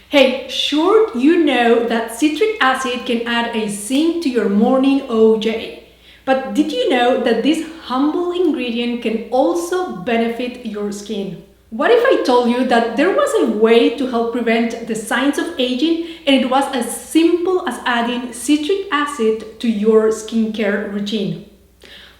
Hey, sure you know that citric acid can add a zing to your morning OJ. But did you know that this humble ingredient can also benefit your skin? What if I told you that there was a way to help prevent the signs of aging and it was as simple as adding citric acid to your skincare routine?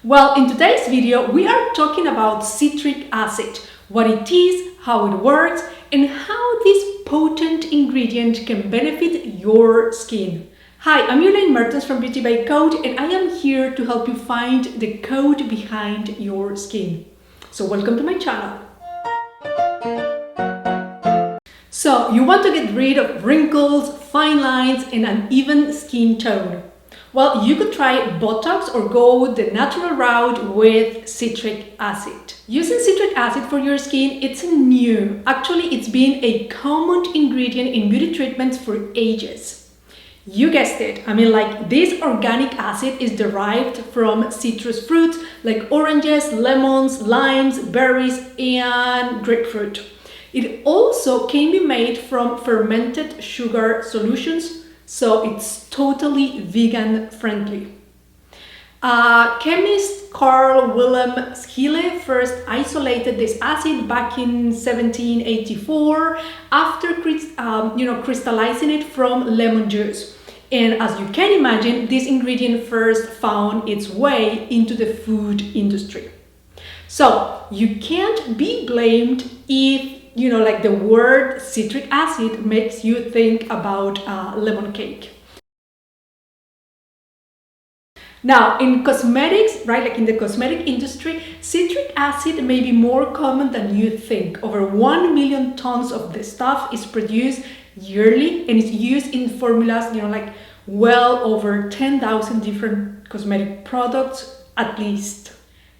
Well, in today's video, we are talking about citric acid, what it is, how it works, and how this potent ingredient can benefit your skin. Hi, I'm Elaine Mertens from Beauty by Code, and I am here to help you find the code behind your skin. So welcome to my channel. So you want to get rid of wrinkles, fine lines, and uneven skin tone. Well, you could try Botox or go the natural route with citric acid. Using citric acid for your skin, it's new. Actually, it's been a common ingredient in beauty treatments for ages. You guessed it. This organic acid is derived from citrus fruits like oranges, lemons, limes, berries, and grapefruit. It also can be made from fermented sugar solutions, so it's totally vegan friendly. Chemist Carl Wilhelm Scheele first isolated this acid back in 1784 after crystallizing it from lemon juice. And as you can imagine, this ingredient first found its way into the food industry. So you can't be blamed if the word citric acid makes you think about lemon cake. Now, in cosmetics, in the cosmetic industry, citric acid may be more common than you think. Over 1 million tons of this stuff is produced yearly and is used in formulas, well over 10,000 different cosmetic products at least.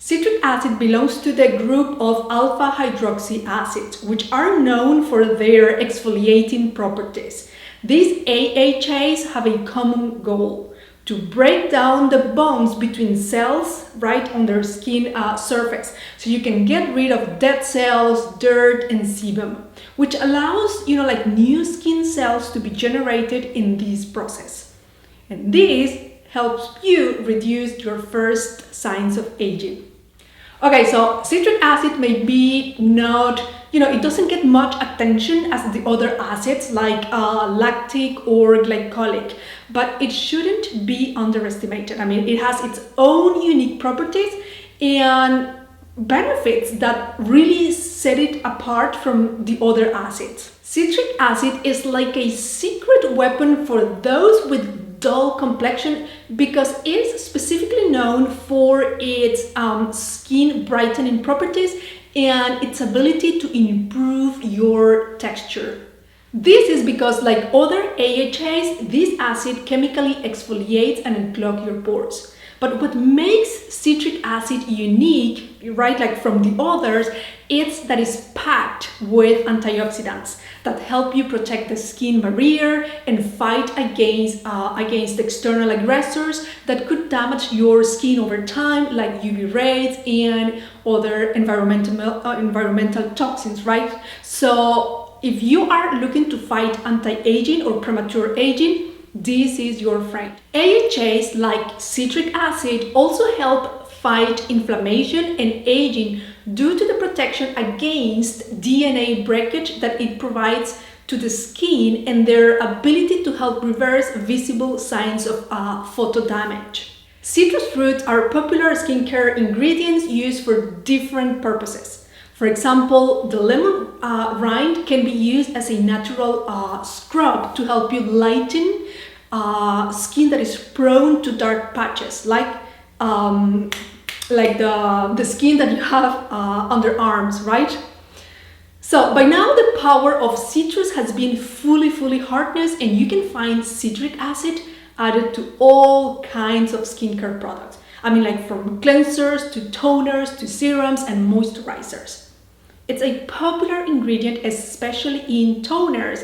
Citric acid belongs to the group of alpha hydroxy acids, which are known for their exfoliating properties. These AHAs have a common goal: to break down the bonds between cells on their skin surface, so you can get rid of dead cells, dirt, and sebum, which allows new skin cells to be generated in this process. And this helps you reduce your first signs of aging. Okay, so citric acid may be not, it doesn't get much attention as the other acids like lactic or glycolic, but it shouldn't be underestimated. It has its own unique properties and benefits that really set it apart from the other acids. Citric acid is like a secret weapon for those with dull complexion because it's specifically known for its skin brightening properties and its ability to improve your texture. This is because, like other AHAs, this acid chemically exfoliates and unclogs your pores. But what makes citric acid unique, from the others, is that it's packed with antioxidants that help you protect the skin barrier and fight against external aggressors that could damage your skin over time, like UV rays and other environmental toxins, right? So if you are looking to fight anti-aging or premature aging, this is your friend. AHAs like citric acid also help fight inflammation and aging due to the protection against DNA breakage that it provides to the skin and their ability to help reverse visible signs of photo damage. Citrus fruits are popular skincare ingredients used for different purposes. For example, the lemon rind can be used as a natural scrub to help you lighten skin that is prone to dark patches, like the skin that you have under arms, right? So by now the power of citrus has been fully harnessed, and you can find citric acid added to all kinds of skincare products. From cleansers to toners to serums and moisturizers. It's a popular ingredient, especially in toners,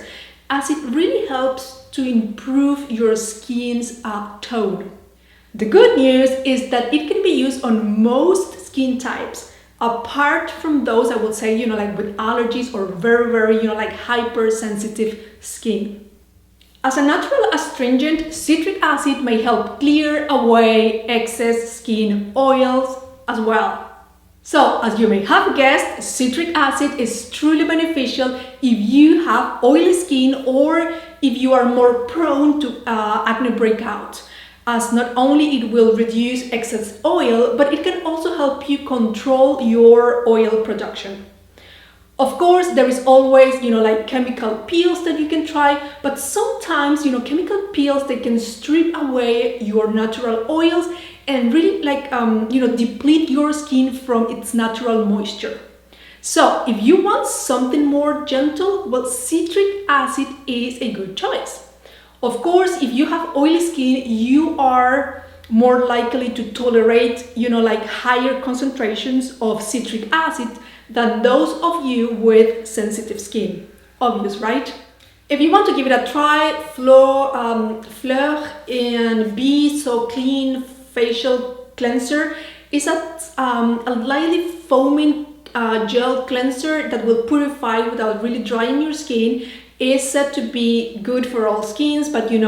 as it really helps to improve your skin's tone. The good news is that it can be used on most skin types, Apart from those, I would say, like with allergies or very, very, like hypersensitive skin. As a natural astringent, citric acid may help clear away excess skin oils as well. So, as you may have guessed, citric acid is truly beneficial if you have oily skin or if you are more prone to acne breakout, as not only it will reduce excess oil, but it can also help you control your oil production. Of course, there is always, like chemical peels that you can try, but sometimes, chemical peels, they can strip away your natural oils and really like, deplete your skin from its natural moisture. So if you want something more gentle, well, citric acid is a good choice. Of course, if you have oily skin, you are more likely to tolerate, like higher concentrations of citric acid than those of you with sensitive skin. Obvious, right? If you want to give it a try, Fleur and Be So Clean Facial Cleanser is a lightly foaming gel cleanser that will purify without really drying your skin. Is said to be good for all skins, but it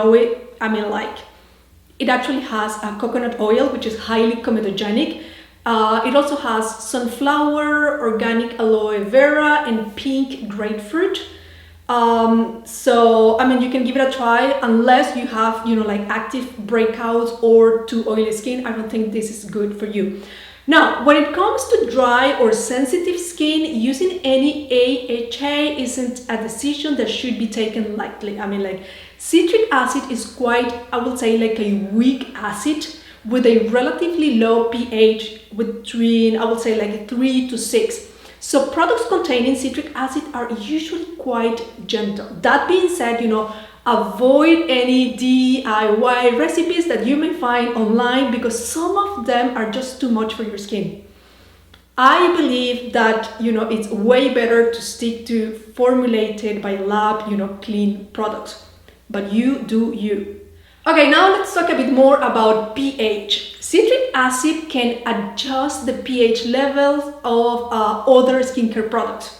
actually has coconut oil, which is highly comedogenic. It also has sunflower, organic aloe vera, and pink grapefruit. So, you can give it a try unless you have, like active breakouts or too oily skin. I don't think this is good for you. Now, when it comes to dry or sensitive skin, using any AHA isn't a decision that should be taken lightly. Citric acid is quite, I would say, like a weak acid with a relatively low pH between, I would say, like 3 to 6. So products containing citric acid are usually quite gentle. That being said, avoid any DIY recipes that you may find online because some of them are just too much for your skin. I believe that, it's way better to stick to formulated by lab, clean products. But you do you. Okay, now let's talk a bit more about pH. Citric acid can adjust the pH levels of other skincare products,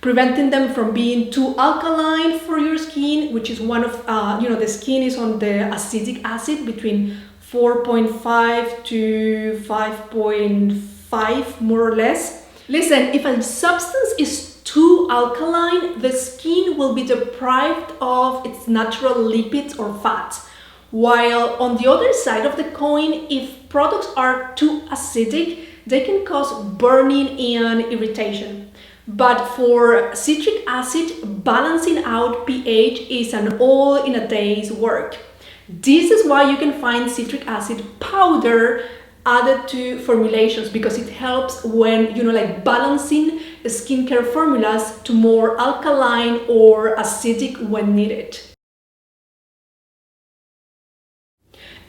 preventing them from being too alkaline for your skin, which is one of, the skin is on the acidic acid between 4.5 to 5.5, more or less. Listen, if a substance is too alkaline, the skin will be deprived of its natural lipids or fats. While on the other side of the coin, if products are too acidic, they can cause burning and irritation. But for citric acid, balancing out pH is an all-in-a-day's work. This is why you can find citric acid powder added to formulations, because it helps when, balancing skincare formulas to more alkaline or acidic when needed.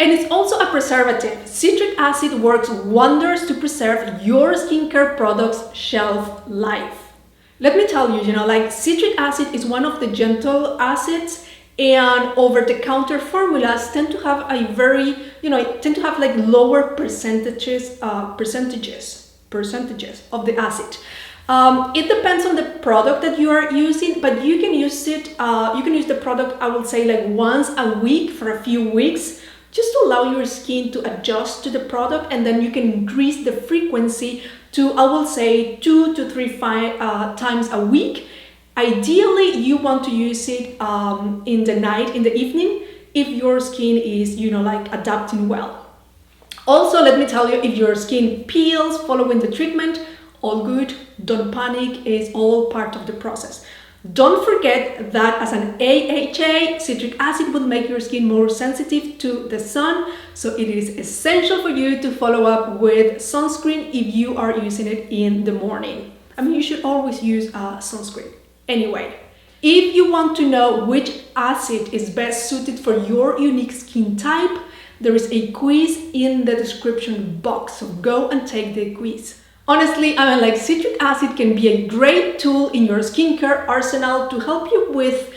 And it's also a preservative. Citric acid works wonders to preserve your skincare product's shelf life. Let me tell you, citric acid is one of the gentle acids, and over-the-counter formulas tend to have a very, like lower percentages of the acid. It depends on the product that you are using, but you can use it. You can use the product, I would say, like once a week for a few weeks, just to allow your skin to adjust to the product, and then you can increase the frequency to, I will say, 2 to 3 times a week. Ideally, you want to use it in the night, in the evening, if your skin is, adapting well. Also, let me tell you, if your skin peels following the treatment, all good, don't panic, it's all part of the process. Don't forget that as an AHA, citric acid will make your skin more sensitive to the sun, so it is essential for you to follow up with sunscreen if you are using it in the morning. You should always use sunscreen. Anyway, if you want to know which acid is best suited for your unique skin type, there is a quiz in the description box, so go and take the quiz. Honestly, citric acid can be a great tool in your skincare arsenal to help you with,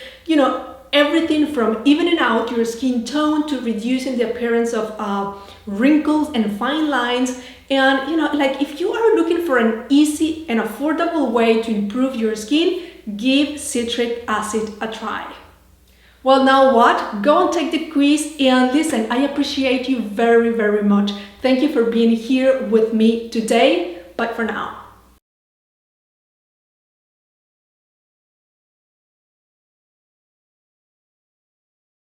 everything from evening out your skin tone to reducing the appearance of wrinkles and fine lines, And like if you are looking for an easy and affordable way to improve your skin, give citric acid a try. Well, now what? Go and take the quiz, and listen, I appreciate you very, very much. Thank you for being here with me today. Bye for now.